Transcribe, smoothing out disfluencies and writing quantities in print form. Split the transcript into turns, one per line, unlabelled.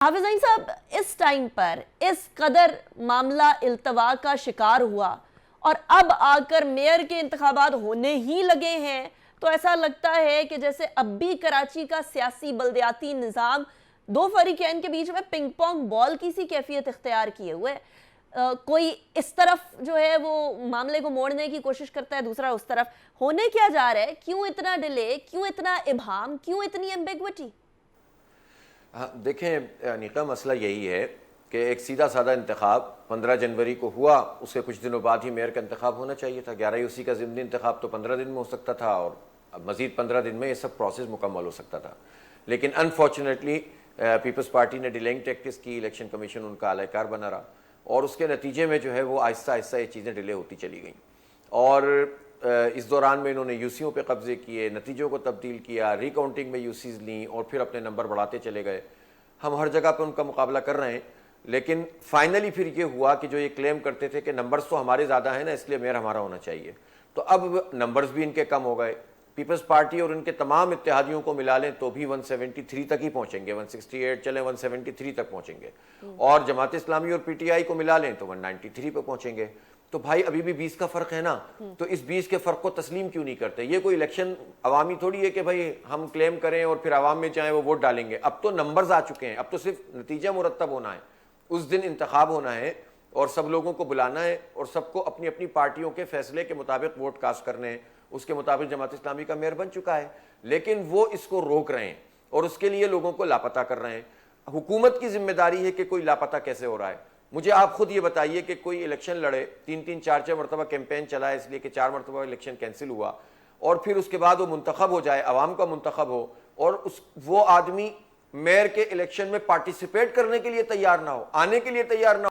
حافظ عین صاحب اس ٹائم پر اس قدر معاملہ التوا کا شکار ہوا اور اب آ کر میئر کے انتخابات ہونے ہی لگے ہیں تو ایسا لگتا ہے کہ جیسے اب بھی کراچی کا سیاسی بلدیاتی نظام دو فریقین کے بیچ میں پنگ پونگ بال کی سی کیفیت اختیار کیے ہوئے کوئی اس طرف جو ہے وہ معاملے کو موڑنے کی کوشش کرتا ہے، دوسرا اس طرف. ہونے کیا جا رہا ہے؟ کیوں اتنا ڈیلے، کیوں اتنا ابہام، کیوں اتنی ایمبیگوٹی؟
دیکھیں نیکا، مسئلہ یہی ہے کہ ایک سیدھا سادہ انتخاب 15 جنوری کو ہوا، اس کے کچھ دنوں بعد ہی میئر کا انتخاب ہونا چاہیے تھا. 11 اسی کا ضمنی انتخاب تو 15 دن میں ہو سکتا تھا اور مزید 15 دن میں یہ سب پروسیس مکمل ہو سکتا تھا. لیکن انفارچونیٹلی پیپلز پارٹی نے ڈیلنگ ٹیکٹکس کی، الیکشن کمیشن ان کا اعلی کار بنا رہا اور اس کے نتیجے میں جو ہے وہ آہستہ آہستہ یہ چیزیں ڈیلے ہوتی چلی گئیں. اور اس دوران میں انہوں نے یوسیوں پہ قبضے کیے، نتیجوں کو تبدیل کیا، ری کاؤنٹنگ میں یوسیز لیں اور پھر اپنے نمبر بڑھاتے چلے گئے. ہم ہر جگہ پہ ان کا مقابلہ کر رہے ہیں، لیکن فائنلی پھر یہ ہوا کہ جو یہ کلیم کرتے تھے کہ نمبرز تو ہمارے زیادہ ہیں نا، اس لیے میئر ہمارا ہونا چاہیے، تو اب نمبرز بھی ان کے کم ہو گئے. پیپلز پارٹی اور ان کے تمام اتحادیوں کو ملا لیں تو بھی 173 تک ہی پہنچیں گے، 168 چلیں 173 تک پہنچیں گے، اور جماعت اسلامی اور پی ٹی آئی کو ملا لیں تو 193 پہ پہنچیں گے. تو بھائی ابھی بھی 20 کا فرق ہے نا، تو اس 20 کے فرق کو تسلیم کیوں نہیں کرتے؟ یہ کوئی الیکشن عوامی تھوڑی ہے کہ بھائی ہم کلیم کریں اور پھر عوام میں چاہیں وہ ووٹ ڈالیں گے. اب تو نمبرز آ چکے ہیں، اب تو صرف نتیجہ مرتب ہونا ہے. اس دن انتخاب ہونا ہے اور سب لوگوں کو بلانا ہے اور سب کو اپنی اپنی پارٹیوں کے فیصلے کے مطابق ووٹ کاسٹ کرنے ہیں. اس کے مطابق جماعت اسلامی کا میئر بن چکا ہے، لیکن وہ اس کو روک رہے ہیں اور اس کے لیے لوگوں کو لاپتہ کر رہے ہیں. حکومت کی ذمہ داری ہے کہ کوئی لاپتہ کیسے ہو رہا ہے. مجھے آپ خود یہ بتائیے کہ کوئی الیکشن لڑے، 3 4 مرتبہ کیمپین چلائے اس لیے کہ 4 مرتبہ الیکشن کینسل ہوا، اور پھر اس کے بعد وہ منتخب ہو جائے، عوام کا منتخب ہو، اور وہ آدمی میئر کے الیکشن میں پارٹیسپیٹ کرنے کے لیے تیار نہ ہو، آنے کے لیے تیار نہ